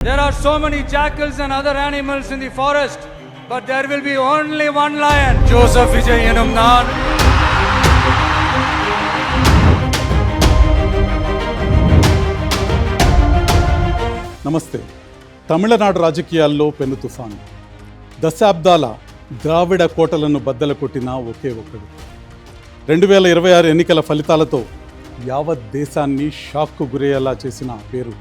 There are so many jackals and other animals in the forest, but there will be only one lion. Joseph Vijay enum naan. నమస్తే. తమిళనాడు రాజకీయాల్లో పెను తుఫాను. దశాబ్దాల ద్రావిడ కోటలను బద్దలు కొట్టిన ఒకే ఒక్కడు. 2026 ఎన్నికల ఫలితాలతో యావత్ దేశాన్ని షాక్కు గురయ్యేలా చేసిన పేరు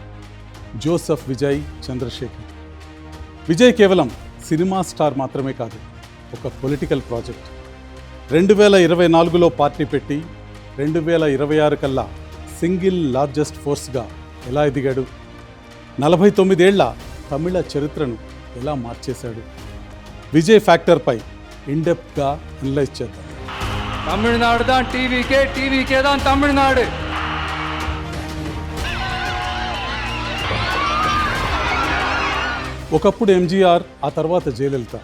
జోసెఫ్ విజయ్ చంద్రశేఖర్. విజయ్ కేవలం సినిమా స్టార్ మాత్రమే కాదు, ఒక పొలిటికల్ ప్రాజెక్ట్. 2024లో పార్టీ పెట్టి 2026 కల్లా సింగిల్ లార్జెస్ట్ ఫోర్స్గా ఎలా ఎదిగాడు, 49 ఏళ్ల తమిళ చరిత్రను ఎలా మార్చేశాడు, విజయ్ ఫ్యాక్టర్పై ఇన్డెప్త్గా అనలైజ్ చేద్దాం. తమిళనాడు தான் టీవీకే தான் తమిళనాడు. ఒకప్పుడు ఎంజీఆర్, ఆ తర్వాత జయలలిత.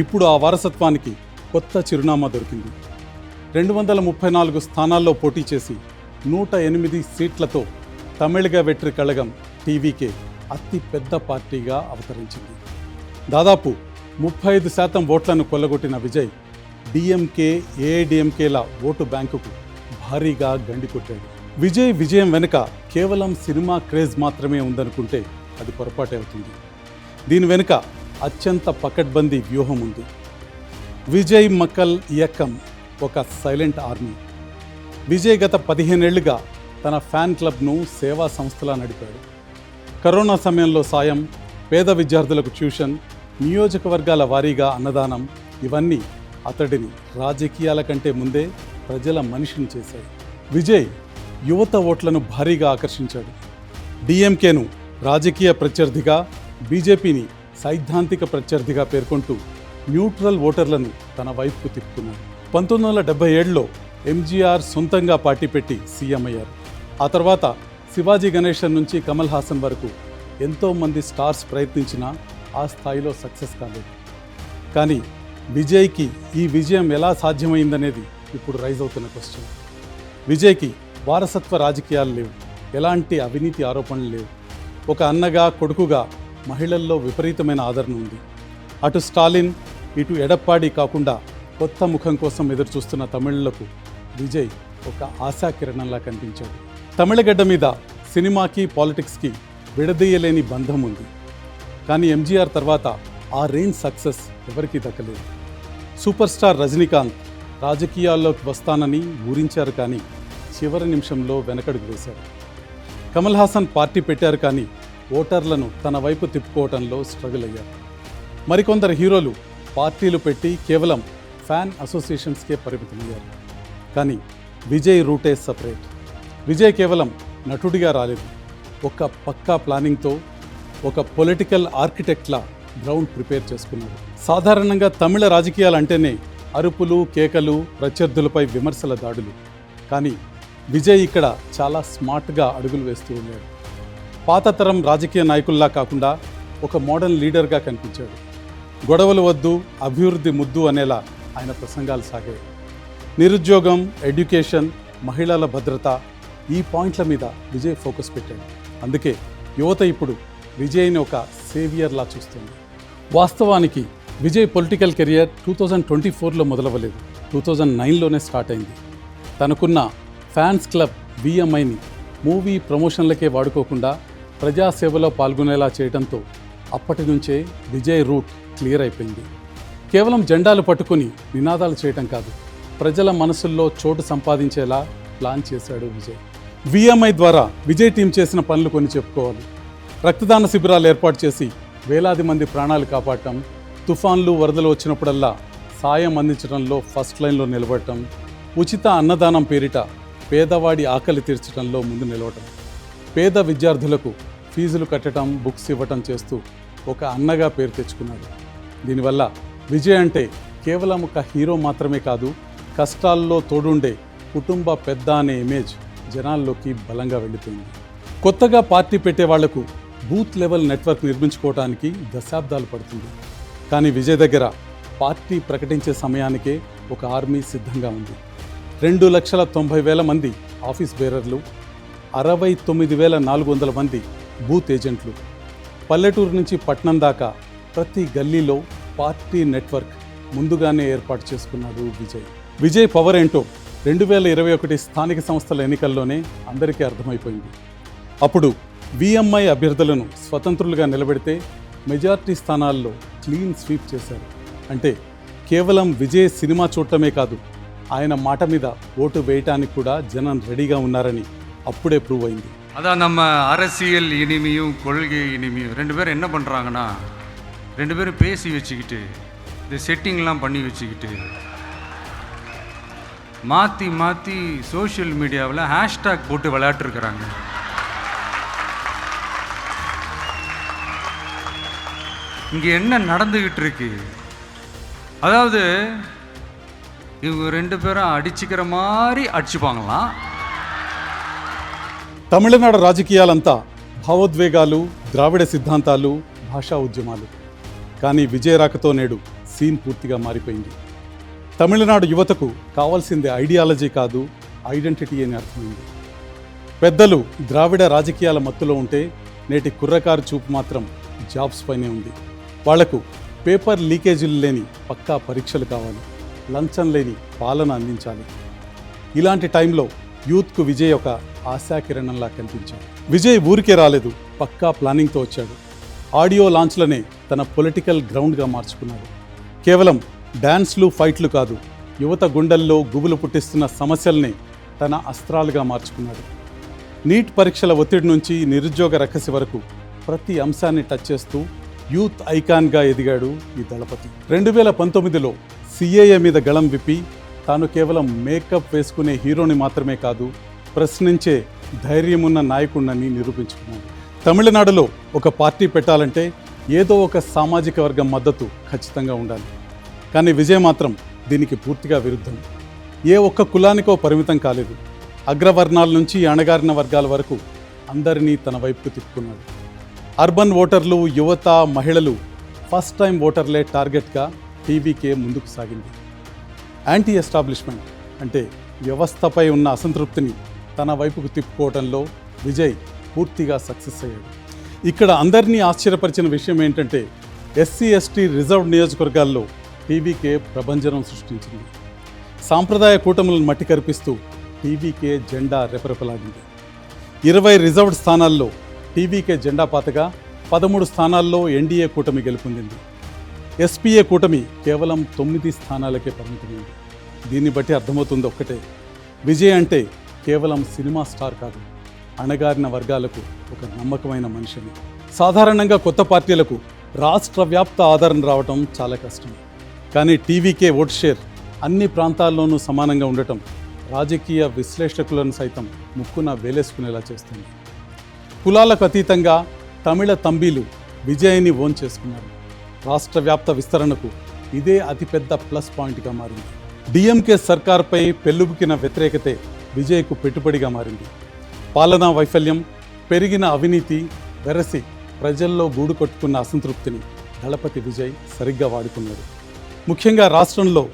ఇప్పుడు ఆ వారసత్వానికి కొత్త చిరునామా దొరికింది. 234 స్థానాల్లో పోటీ చేసి 108 సీట్లతో తమిళగ వెట్రి కళగం టీవీకే అతి పెద్ద పార్టీగా అవతరించింది. దాదాపు 35% ఓట్లను కొల్లగొట్టిన విజయ్ డిఎంకే, ఏఐడిఎంకేల ఓటు బ్యాంకుకు భారీగా గండి కొట్టాడు. విజయ్ విజయం వెనుక కేవలం సినిమా క్రేజ్ మాత్రమే ఉందనుకుంటే అది పొరపాటే అవుతుంది. దీని వెనుక అత్యంత పకడ్బందీ వ్యూహం ఉంది. విజయ్ మక్కల్ ఇయక్కం ఒక సైలెంట్ ఆర్మీ. విజయ్ గత 15 ఏళ్లుగా తన ఫ్యాన్ క్లబ్ను సేవా సంస్థలా నడిపాడు. కరోనా సమయంలో సాయం, పేద విద్యార్థులకు ట్యూషన్, నియోజకవర్గాల వారీగా అన్నదానం, ఇవన్నీ అతడిని రాజకీయాల కంటే ముందే ప్రజల మనిషిని చేశాయి. విజయ్ యువత ఓట్లను భారీగా ఆకర్షించాడు. డిఎంకేను రాజకీయ ప్రత్యర్థిగా, బీజేపీని సైద్ధాంతిక ప్రత్యర్థిగా పేర్కొంటూ న్యూట్రల్ ఓటర్లను తన వైపుకు తిప్పుకున్నాడు. 1977లో ఎంజీఆర్ సొంతంగా పార్టీ పెట్టి సీఎం అయ్యారు. ఆ తర్వాత శివాజీ గణేశన్ నుంచి కమల్ హాసన్ వరకు ఎంతోమంది స్టార్స్ ప్రయత్నించినా ఆ స్థాయిలో సక్సెస్ కాలేదు. కానీ విజయ్కి ఈ విజయం ఎలా సాధ్యమైందనేది ఇప్పుడు రైజ్ అవుతున్న క్వశ్చన్. విజయ్కి వారసత్వ రాజకీయాలు లేవు, ఎలాంటి అవినీతి ఆరోపణలు లేవు. ఒక అన్నగా, కొడుకుగా మహిళల్లో విపరీతమైన ఆదరణ ఉంది. అటు స్టాలిన్, ఇటు ఎడప్పాడి కాకుండా కొత్త ముఖం కోసం ఎదురుచూస్తున్న తమిళులకు విజయ్ ఒక ఆశాకిరణంలా కనిపించాడు. తమిళగడ్డ మీద సినిమాకి, పాలిటిక్స్కి విడదీయలేని బంధం ఉంది. కానీ ఎంజీఆర్ తర్వాత ఆ రేంజ్ సక్సెస్ ఎవరికీ దక్కలేదు. సూపర్ స్టార్ రజనీకాంత్ రాజకీయాల్లోకి వస్తానని ఊరించారు, కానీ చివరి నిమిషంలో వెనకడుగు వేశారు. కమల్ హాసన్ పార్టీ పెట్టారు, కానీ ఓటర్లను తన వైపు తిప్పుకోవటంలో స్ట్రగుల్ అయ్యారు. మరికొందరు హీరోలు పార్టీలు పెట్టి కేవలం ఫ్యాన్ అసోసియేషన్స్కే పరిమితమయ్యారు. కానీ విజయ్ రూటే సపరేట్. విజయ్ కేవలం నటుడిగా రాలేదు, ఒక పక్కా ప్లానింగ్తో ఒక పొలిటికల్ ఆర్కిటెక్ట్లా గ్రౌండ్ ప్రిపేర్ చేసుకున్నాడు. సాధారణంగా తమిళ రాజకీయాలు అంటేనే అరుపులు, కేకలు, ప్రత్యర్థులపై విమర్శల దాడులు. కానీ విజయ్ ఇక్కడ చాలా స్మార్ట్గా అడుగులు వేస్తూ ఉన్నాడు. పాత తరం రాజకీయ నాయకుల్లా కాకుండా ఒక మోడర్న్ లీడర్గా కనిపించాడు. గొడవలు వద్దు, అభివృద్ధి ముద్దు అనేలా ఆయన ప్రసంగాలు సాగాయి. నిరుద్యోగం, ఎడ్యుకేషన్, మహిళల భద్రత, ఈ పాయింట్ల మీద విజయ్ ఫోకస్ పెట్టాడు. అందుకే యువత ఇప్పుడు విజయ్ని ఒక సేవియర్లా చూస్తుంది. వాస్తవానికి విజయ్ పొలిటికల్ కెరియర్ 2024లో మొదలవ్వలేదు, 2009లోనే స్టార్ట్ అయింది. తనకున్న ఫ్యాన్స్ క్లబ్ విఎంఐని మూవీ ప్రమోషన్లకే వాడుకోకుండా ప్రజాసేవలో పాల్గొనేలా చేయడంతో అప్పటి నుంచే విజయ్ రూట్ క్లియర్ అయిపోయింది. కేవలం జెండాలు పట్టుకుని నినాదాలు చేయటం కాదు, ప్రజల మనసుల్లో చోటు సంపాదించేలా ప్లాన్ చేశాడు విజయ్. విఎంఐ ద్వారా విజయ్ టీం చేసిన పనులు కొన్ని చెప్పుకోవాలి. రక్తదాన శిబిరాలు ఏర్పాటు చేసి వేలాది మంది ప్రాణాలు కాపాడటం, తుఫాన్లు, వరదలు వచ్చినప్పుడల్లా సాయం అందించడంలో ఫస్ట్ లైన్లో నిలబడటం, ఉచిత అన్నదానం పేరిట పేదవాడి ఆకలి తీర్చడంలో ముందు నిలవటం, పేద విద్యార్థులకు ఫీజులు కట్టడం, బుక్స్ ఇవ్వటం చేస్తూ ఒక అన్నగా పేరు తెచ్చుకున్నాడు. దీనివల్ల విజయ్ అంటే కేవలం ఒక హీరో మాత్రమే కాదు, కష్టాల్లో తోడుండే కుటుంబ పెద్ద అనే ఇమేజ్ జనాల్లోకి బలంగా వెళ్ళిపోయింది. కొత్తగా పార్టీ పెట్టే వాళ్లకు బూత్ లెవెల్ నెట్వర్క్ నిర్మించుకోవడానికి దశాబ్దాలు పడుతుంది. కానీ విజయ్ దగ్గర పార్టీ ప్రకటించే సమయానికే ఒక ఆర్మీ సిద్ధంగా ఉంది. 2,90,000 మంది ఆఫీస్ బేరర్లు, 69,400 మంది బూత్ ఏజెంట్లు, పల్లెటూరు నుంచి పట్నం దాకా ప్రతి గల్లీలో పార్టీ నెట్వర్క్ ముందుగానే ఏర్పాటు చేసుకున్నాడు విజయ్. విజయ్ పవర్ ఏంటో 2021 స్థానిక సంస్థల ఎన్నికల్లోనే అందరికీ అర్థమైపోయింది. అప్పుడు విఎంఐ అభ్యర్థులను స్వతంత్రులుగా నిలబెడితే మెజార్టీ స్థానాల్లో క్లీన్ స్వీప్ చేశారు. అంటే కేవలం విజయ్ సినిమా చూడటమే కాదు, ఆయన మాట మీద ఓటు వేయటానికి కూడా జనం రెడీగా ఉన్నారని అప్పుడే ప్రూవ్ అయింది. அதான் நம்ம அரசியல் இனிமையும் கொள்கை இனிமையும் 2 பேரும் என்ன பண்ணுறாங்கன்னா 2 பேரும் பேசி வச்சுக்கிட்டு இந்த செட்டிங்லாம் பண்ணி வச்சுக்கிட்டு மாற்றி மாற்றி சோஷியல் மீடியாவில் ஹேஷ்டேக் போட்டு விளையாட்டுருக்குறாங்க. இங்கே என்ன நடந்துக்கிட்டு இருக்கு, அதாவது இவங்க 2 பேரும் அடிச்சுக்கிற மாதிரி அடிச்சுப்பாங்களாம். తమిళనాడు రాజకీయాలంతా భావోద్వేగాలు, ద్రావిడ సిద్ధాంతాలు, భాషా ఉద్యమాలు. కానీ విజయ్ రాకతో నేడు సీన్ పూర్తిగా మారిపోయింది. తమిళనాడు యువతకు కావాల్సింది ఐడియాలజీ కాదు, ఐడెంటిటీ అని అర్థమైంది. పెద్దలు ద్రావిడ రాజకీయాల మత్తులో ఉంటే నేటి కుర్రకారు చూపు మాత్రం జాబ్స్ పైనే ఉంది. వాళ్లకు పేపర్ లీకేజీలు లేని పక్కా పరీక్షలు కావాలి, లంచం లేని పాలన అందించాలి. ఇలాంటి టైంలో యూత్కు విజయ్ ఒక ఆశాకిరణంలా కనిపించాడు. విజయ్ ఊరికే రాలేదు, పక్కా ప్లానింగ్తో వచ్చాడు. ఆడియో లాంచ్లనే తన పొలిటికల్ గ్రౌండ్గా మార్చుకున్నాడు. కేవలం డ్యాన్స్లు, ఫైట్లు కాదు, యువత గుండెల్లో గుబులు పుట్టిస్తున్న సమస్యల్ని తన అస్త్రాలుగా మార్చుకున్నాడు. నీట్ పరీక్షల ఒత్తిడి నుంచి నిరుద్యోగ రక్కసి వరకు ప్రతి అంశాన్ని టచ్ చేస్తూ యూత్ ఐకాన్గా ఎదిగాడు ఈ దళపతి. 2019లో సిఏఏ మీద గళం విప్పి తాను కేవలం మేకప్ వేసుకునే హీరోని మాత్రమే కాదు, ప్రశ్నించే ధైర్యమున్న నాయకుడిని నిరూపించుకున్నాడు. తమిళనాడులో ఒక పార్టీ పెట్టాలంటే ఏదో ఒక సామాజిక వర్గం మద్దతు ఖచ్చితంగా ఉండాలి. కానీ విజయ్ మాత్రం దీనికి పూర్తిగా విరుద్ధం. ఏ ఒక్క కులానికో పరిమితం కాలేదు. అగ్రవర్ణాల నుంచి అణగారిన వర్గాల వరకు అందరినీ తన వైపుకు తిప్పుకున్నాడు. అర్బన్ ఓటర్లు, యువత, మహిళలు, ఫస్ట్ టైం ఓటర్లే టార్గెట్గా టీవీకే ముందుకు సాగింది. యాంటీ ఎస్టాబ్లిష్మెంట్ అంటే వ్యవస్థపై ఉన్న అసంతృప్తిని తన వైపుకు తిప్పుకోవడంలో విజయ్ పూర్తిగా సక్సెస్ అయ్యాడు. ఇక్కడ అందరినీ ఆశ్చర్యపరిచిన విషయం ఏంటంటే ఎస్సీ ఎస్టీ రిజర్వ్డ్ నియోజకవర్గాల్లో టీవీకే ప్రభంజనం సృష్టించింది. సాంప్రదాయ కూటములను మట్టి కరిపిస్తూ టీవీకే జెండా రెపరెపలాడింది. 20 రిజర్వ్డ్ స్థానాల్లో టీవీకే జెండా పాతగా 13 స్థానాల్లో ఎన్డీఏ కూటమి గెలుపొందింది. ఎస్పీఏ కూటమి కేవలం 9 స్థానాలకే పరిమితమైంది. దీన్ని బట్టి అర్థమవుతుంది ఒక్కటే, విజయ్ అంటే కేవలం సినిమా స్టార్ కాదు, అణగారిన వర్గాలకు ఒక నమ్మకమైన మనిషిని. సాధారణంగా కొత్త పార్టీలకు రాష్ట్ర వ్యాప్త ఆదరణ రావటం చాలా కష్టం. కానీ టీవీకే ఓట్ షేర్ అన్ని ప్రాంతాల్లోనూ సమానంగా ఉండటం రాజకీయ విశ్లేషకులను సైతం ముక్కున వేలేసుకునేలా చేస్తుంది. కులాలకు అతీతంగా తమిళ తంబీలు విజయ్ని ఓన్ చేసుకున్నారు. రాష్ట్ర వ్యాప్త విస్తరణకు ఇదే అతిపెద్ద ప్లస్ పాయింట్గా మారింది. డిఎంకే సర్కార్పై పెల్లుబుకిన వ్యతిరేకతే విజయ్కు పెట్టుబడిగా మారింది. పాలనా వైఫల్యం, పెరిగిన అవినీతి వెరసి ప్రజల్లో గూడు కొట్టుకున్న అసంతృప్తిని దళపతి విజయ్ సరిగ్గా వాడుకున్నాడు. ముఖ్యంగా రాష్ట్రంలో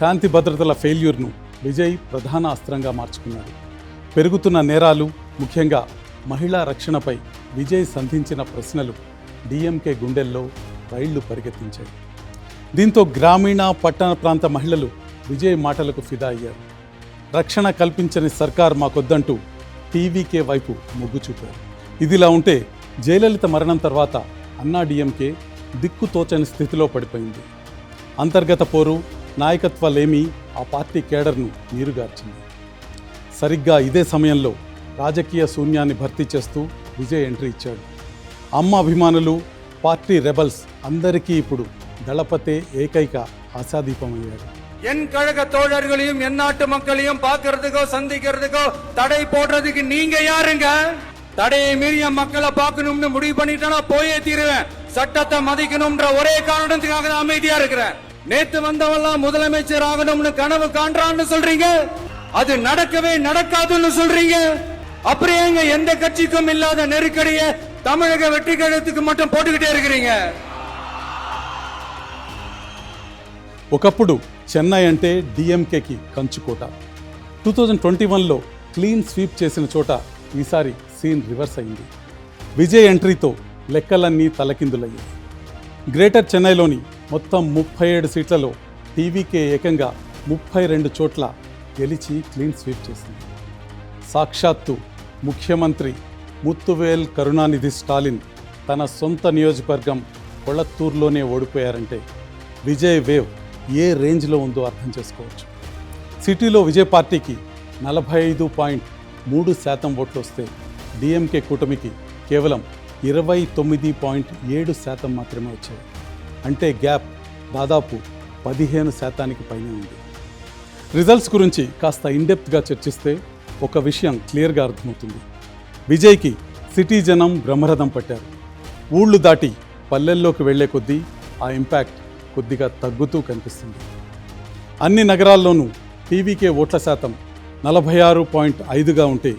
శాంతి భద్రతల ఫెయిల్యూర్ను విజయ్ ప్రధాన అస్త్రంగా మార్చుకున్నాడు. పెరుగుతున్న నేరాలు, ముఖ్యంగా మహిళా రక్షణపై విజయ్ సంధించిన ప్రశ్నలు డిఎంకే గుండెల్లో రైళ్లు పరిగెత్తించాయి. దీంతో గ్రామీణ, పట్టణ ప్రాంత మహిళలు విజయ్ మాటలకు ఫిదా అయ్యారు. రక్షణ కల్పించని సర్కార్ మాకొద్దంటూ టీవీకే వైపు మొగ్గు చూపారు. ఇదిలా ఉంటే జయలలిత మరణం తర్వాత అన్నా డిఎంకే దిక్కుతోచని స్థితిలో పడిపోయింది. అంతర్గత పోరు, నాయకత్వాలేమీ ఆ పార్టీ కేడర్ను నీరుగార్చింది. సరిగ్గా ఇదే సమయంలో రాజకీయ శూన్యాన్ని భర్తీ చేస్తూ విజయ్ ఎంట్రీ ఇచ్చాడు. అమ్మ అభిమానులు, పార్టీ రెబల్స్ అందరికీ ఇప్పుడు దళపతే ఏకైక ఆశాదీపమయ్యాడు. என் கழக தோழர்களையும் என் நாட்டு மக்களையும் பார்க்கறதுக்கோ சந்திக்கிறதுக்கோ தடை போடுறதுக்கு நீங்க யாருங்க? தடையை மீறிய மக்களை பார்க்கணும்னு முடிவு பண்ணிட்டா போயே தீருவேன். சட்டத்தை மதிக்கணும்ன்ற ஒரே காரணத்துக்காக தான் அமைதியா இருக்கிறேன். நேத்து வந்தவெல்லாம் முதலமைச்சர் ஆகணும்னு கனவு காண்றான்னு சொல்றீங்க, அது நடக்கவே நடக்காதுன்னு சொல்றீங்க. அப்புறம் எங்க எந்த கட்சிக்கும் இல்லாத நெருக்கடியை தமிழக வெற்றி கழகத்துக்கு மட்டும் போட்டுக்கிட்டே இருக்கிறீங்க. ఒకప్పుడు చెన్నై అంటే డిఎంకేకి కంచుకోట. 2021లో క్లీన్ స్వీప్ చేసిన చోట ఈసారి సీన్ రివర్స్ అయింది. విజయ్ ఎంట్రీతో లెక్కలన్నీ తలకిందులయ్యాయి. గ్రేటర్ చెన్నైలోని మొత్తం 37 సీట్లలో టీవీకే ఏకంగా 32 చోట్ల గెలిచి క్లీన్ స్వీప్ చేసింది. సాక్షాత్తు ముఖ్యమంత్రి ముత్తువేల్ కరుణానిధి స్టాలిన్ తన సొంత నియోజకవర్గం కొళత్తూరులోనే ఓడిపోయారంటే విజయ్ వేవ్ ఏ రేంజ్లో ఉందో అర్థం చేసుకోవచ్చు. సిటీలో విజయ్ పార్టీకి 45.3% ఓట్లు వస్తే డిఎంకే కూటమికి కేవలం 29.7% మాత్రమే వచ్చాయి. అంటే గ్యాప్ దాదాపు 15% పైనే ఉంది. రిజల్ట్స్ గురించి కాస్త ఇన్డెప్త్గా చర్చిస్తే ఒక విషయం క్లియర్గా అర్థమవుతుంది. విజయ్కి సిటీ జనం బ్రహ్మరథం పట్టారు. ఊళ్ళు దాటి పల్లెల్లోకి వెళ్లే కొద్దీ ఆ ఇంపాక్ట్ కొద్దిగా తగ్గుతూ కనిపిస్తుంది. అన్ని నగరాల్లోనూ టీవీకే ఓట్ల శాతం 46.5గా ఉంటే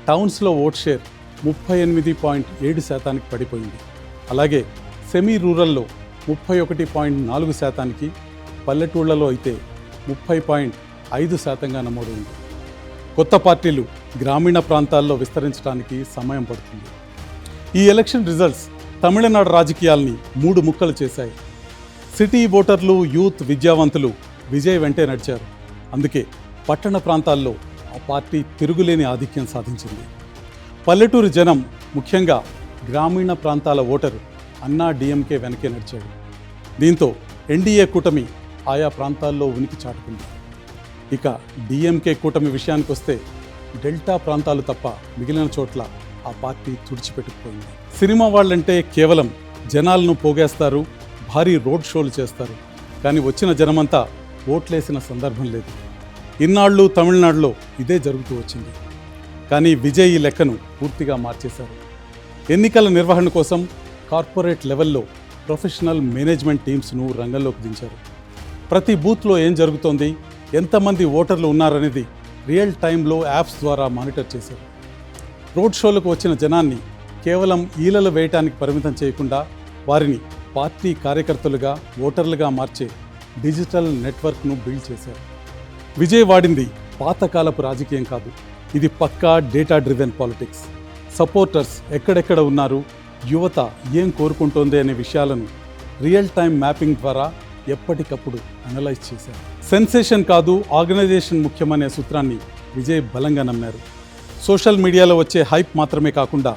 టౌన్స్లో ఓట్ షేర్ 38.7% పడిపోయింది. అలాగే సెమీ రూరల్లో 31.4%, పల్లెటూళ్లలో అయితే 30.5%గా నమోదైంది. కొత్త పార్టీలు గ్రామీణ ప్రాంతాల్లో విస్తరించడానికి సమయం పడుతుంది. ఈ ఎలక్షన్ రిజల్ట్స్ తమిళనాడు రాజకీయాల్ని 3 ముక్కలు చేశాయి. సిటీ ఓటర్లు, యూత్, విద్యావంతులు విజయ్ వెంటే నడిచారు. అందుకే పట్టణ ప్రాంతాల్లో ఆ పార్టీ తిరుగులేని ఆధిక్యం సాధించింది. పల్లెటూరు జనం, ముఖ్యంగా గ్రామీణ ప్రాంతాల ఓటరు అన్నా డిఎంకే వెనకే నడిచాడు. దీంతో ఎన్డీఏ కూటమి ఆయా ప్రాంతాల్లో ఉనికి చాటుకుంది. ఇక డిఎంకే కూటమి విషయానికి వస్తే డెల్టా ప్రాంతాలు తప్ప మిగిలిన చోట్ల ఆ పార్టీ తుడిచిపెట్టుకుపోయింది. సినిమా వాళ్ళంటే కేవలం జనాలను పోగేస్తారు, భారీ రోడ్ షోలు చేస్తారు. కానీ వచ్చిన జనమంతా ఓట్లేసిన సందర్భం లేదు. ఇన్నాళ్ళు తమిళనాడులో ఇదే జరుగుతూ వచ్చింది. కానీ విజయ్ ఈ లెక్కను పూర్తిగా మార్చేశారు. ఎన్నికల నిర్వహణ కోసం కార్పొరేట్ లెవెల్లో ప్రొఫెషనల్ మేనేజ్మెంట్ టీమ్స్ను రంగంలోకి దించారు. ప్రతి బూత్లో ఏం జరుగుతోంది, ఎంతమంది ఓటర్లు ఉన్నారనేది రియల్ టైంలో యాప్స్ ద్వారా మానిటర్ చేశారు. రోడ్ షోలకు వచ్చిన జనాన్ని కేవలం ఈలలు వేయటానికి పరిమితం చేయకుండా వారిని పార్టీ కార్యకర్తలుగా, ఓటర్లుగా మార్చే డిజిటల్ నెట్వర్క్ను బిల్డ్ చేశారు. విజయ్ వాడింది పాతకాలపు రాజకీయం కాదు, ఇది పక్కా డేటా డ్రివెన్ పాలిటిక్స్. సపోర్టర్స్ ఎక్కడెక్కడ ఉన్నారు, యువత ఏం కోరుకుంటోంది అనే విషయాలను రియల్ టైం మ్యాపింగ్ ద్వారా ఎప్పటికప్పుడు అనలైజ్ చేశారు. సెన్సేషన్ కాదు, ఆర్గనైజేషన్ ముఖ్యమనే సూత్రాన్ని విజయ్ బలంగా నమ్మారు. సోషల్ మీడియాలో వచ్చే హైప్ మాత్రమే కాకుండా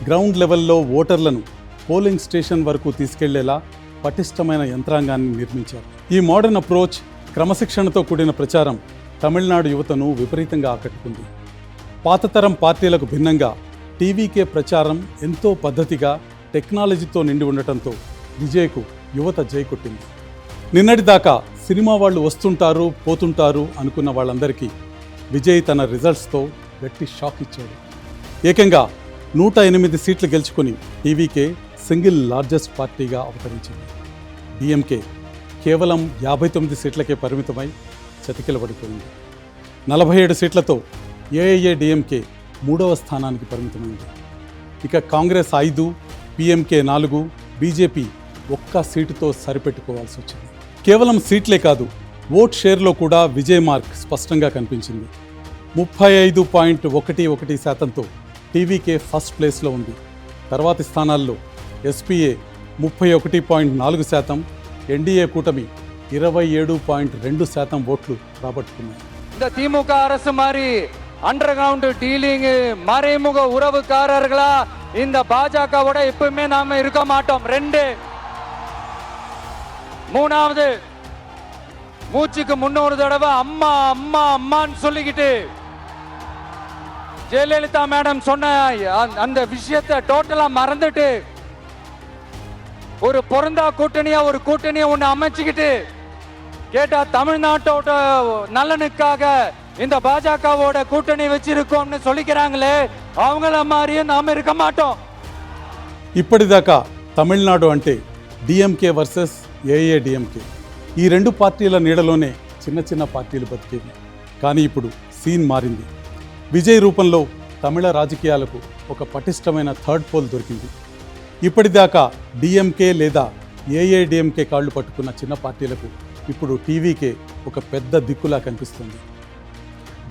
గ్రౌండ్ లెవెల్లో ఓటర్లను పోలింగ్ స్టేషన్ వరకు తీసుకెళ్లేలా పటిష్టమైన యంత్రాంగాన్ని నిర్మించారు. ఈ మోడర్న్ అప్రోచ్, క్రమశిక్షణతో కూడిన ప్రచారం తమిళనాడు యువతను విపరీతంగా ఆకట్టుకుంది. పాతతరం పార్టీలకు భిన్నంగా టీవీకే ప్రచారం ఎంతో పద్ధతిగా, టెక్నాలజీతో నిండి ఉండటంతో విజయ్కు యువత జై కొట్టింది. నిన్నటిదాకా సినిమా వాళ్ళు వస్తుంటారు, పోతుంటారు అనుకున్న వాళ్ళందరికీ విజయ్ తన రిజల్ట్స్తో గట్టి షాక్ ఇచ్చాడు. ఏకంగా 108 సీట్లు గెలుచుకుని టీవీకే సింగిల్ లార్జెస్ట్ పార్టీగా అవతరించింది. డిఎంకే కేవలం 59 సీట్లకే పరిమితమై చతికిలబడిపోయింది. 47 సీట్లతో ఏఐఏడిఎంకే 3వ స్థానానికి పరిమితమైంది. ఇక కాంగ్రెస్ 5, పిఎంకే 4, బీజేపీ 1 సీటుతో సరిపెట్టుకోవాల్సి వచ్చింది. కేవలం సీట్లే కాదు, ఓట్ షేర్లో కూడా విజయ్ మార్క్ స్పష్టంగా కనిపించింది. 35.11%తో టీవీకే ఫస్ట్ ప్లేస్లో ఉంది. తర్వాతి స్థానాల్లో ఎస్పీఏ 31.4%, ఎన్డీఏ కూటమి 27.2% ఓట్లు రాబట్టుకున్నాయి. இந்த திமுக அரசு மாதிரி அண்டர் கிரவுண்ட் டீலிங், மறைமுக உறவுக்காரர்களா இந்த பாஜகவோட எப்பவுமே நாம இருக்க மாட்டோம். 2, 3வது மூச்சுக்கு 300 தடவை அம்மா அம்மா அம்மான்னு சொல்லிக்கிட்டு ஜெயலலிதா மேடம் சொன்ன அந்த விஷயத்தை டோட்டலா மறந்துட்டு ஒரு பொருந்தா கூட்டணியா ஒரு கூட்டணியை ஒண்ணு அமைச்சுக்கிட்டு கேட்டா தமிழ்நாட்டோட நலனுக்காக இந்த பாஜகவோட கூட்டணி வச்சிருக்கோம்னு சொல்லிக்கிறாங்களே, அவங்கள மாதிரியே நாம இருக்க மாட்டோம். ఇప్పటిదాకా తమిళనాడు అంటే డిఎంకే వర్సెస్ ఏఐఏడిఎంకే, ఈ 2 పార్టీల నీడలోనే చిన్న చిన్న పార్టీలు బతికేవి. కానీ ఇప్పుడు సీన్ మారింది. విజయ్ రూపంలో తమిళ రాజకీయాలకు ఒక పటిష్టమైన థర్డ్ పోల్ దొరికింది. ఇప్పటిదాకా డిఎంకే లేదా ఏఐఏడిఎంకే కాళ్లు పట్టుకున్న చిన్న పార్టీలకు ఇప్పుడు టీవీకే ఒక పెద్ద దిక్కులా కనిపిస్తుంది.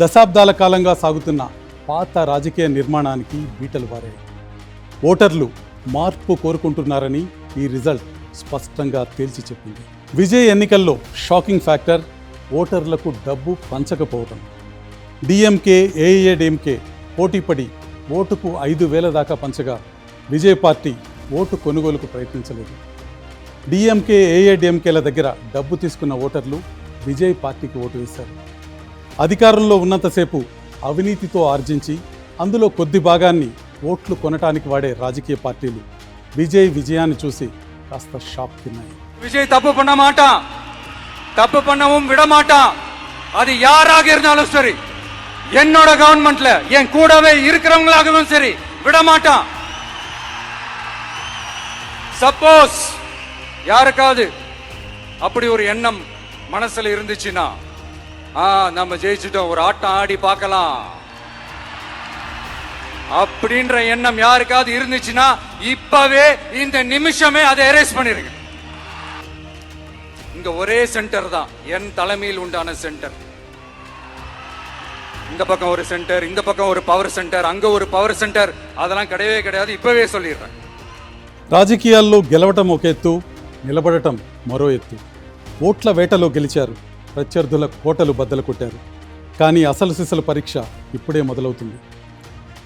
దశాబ్దాల కాలంగా సాగుతున్న పాత రాజకీయ నిర్మాణానికి బీటలు వారాయి. ఓటర్లు మార్పు కోరుకుంటున్నారని ఈ రిజల్ట్ స్పష్టంగా తేల్చి చెప్పింది. విజయ్ ఎన్నికల్లో షాకింగ్ ఫ్యాక్టర్ ఓటర్లకు డబ్బు పంచకపోవడం. డిఎంకే, ఏఐఏడిఎంకే పోటీపడి ఓటుకు 5,000 దాకా పంచగా విజయ్ పార్టీ ఓటు కొనుగోలుకు ప్రయత్నించలేదు. డిఎంకే, ఏఐఏడిఎంకేల దగ్గర డబ్బు తీసుకున్న ఓటర్లు విజయ్ పార్టీకి ఓటు వేశారు. అధికారంలో ఉన్నంతసేపు అవినీతితో ఆర్జించి అందులో కొద్ది భాగాన్ని ఓట్లు కొనటానికి వాడే రాజకీయ పార్టీలు విజయాన్ని చూసి కాస్త షాక్ తిన్నాయి. விஜய் தப்பு பண்ண மாட்டான், தப்பு பண்ணவும் விட மாட்டான். அது யாராக இருந்தாலும் சரி, என்னோட கவர்மெண்ட்ல என் கூடவே இருக்கிறவங்களாகவும் சரி விட மாட்டான். சப்போஸ் யாருக்காவது அப்படி ஒரு எண்ணம் மனசுல இருந்துச்சுன்னா நம்ம ஜெயிச்சுட்டோம், ஒரு ஆட்டம் ஆடி பார்க்கலாம் அப்படின்ற எண்ணம் யாருக்காவது இருந்துச்சுன்னா இப்பவே இந்த நிமிஷமே அதை எரேஸ் பண்ணிருங்க. இங்க ஒரே சென்டர் தான் என் தலைமையில் உண்டான சென்டர். இந்த பக்கம் ஒரு சென்டர், இந்த பக்கம் ஒரு பவர் சென்டர், அங்க ஒரு பவர் சென்టర్, அதெல்லாம் கிடையவே கிடையாது. இப்பவே சொல்லிடுறேன். రాజకీయాల్లో గెలవటం ఒక ఎత్తు, నిలబడటం మరో ఎత్తు. ఓట్ల వేటలో గెలిచారు, ప్రత్యర్థుల కోటలు బద్దలు కొట్టారు. కానీ అసలు సిసలు పరీక్ష ఇప్పుడే మొదలవుతుంది.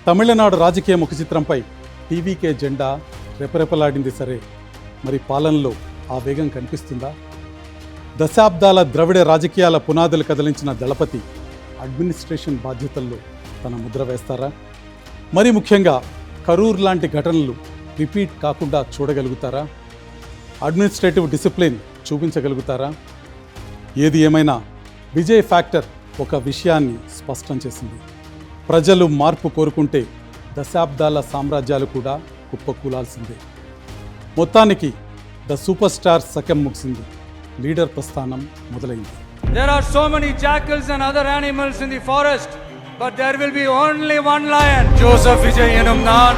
తమిళనాడు రాజకీయ ముఖ చిత్రంపై టీవీకే జెండా రెపరెపలాడింది సరే, మరి పాలనలో ఆ వేగం కనిపిస్తుందా? దశాబ్దాల ద్రవిడ రాజకీయాల పునాదులు కదిలించిన దళపతి అడ్మినిస్ట్రేషన్ బాధ్యతల్లో తన ముద్ర వేస్తారా? మరి ముఖ్యంగా కరూర్ లాంటి ఘటనలు రిపీట్ కాకుండా చూడగలుగుతారా? Administrative discipline చూపించగలుగుతారా? ఏది ఏమైనా విజయ్ ఫ్యాక్టర్ ఒక విషయాన్ని స్పష్టం చేసింది. ప్రజలు మార్పు కోరుకుంటే దశాబ్దాల సామ్రాజ్యాలు కూడా కుప్పకూలాల్సిందే. మొత్తానికి ద సూపర్ స్టార్ సకం ముగిసింది, లీడర్ ప్రస్థానం మొదలైంది. There are so many jackals and other animals in the forest, but there will be only one lion. Joseph Vijay enum naan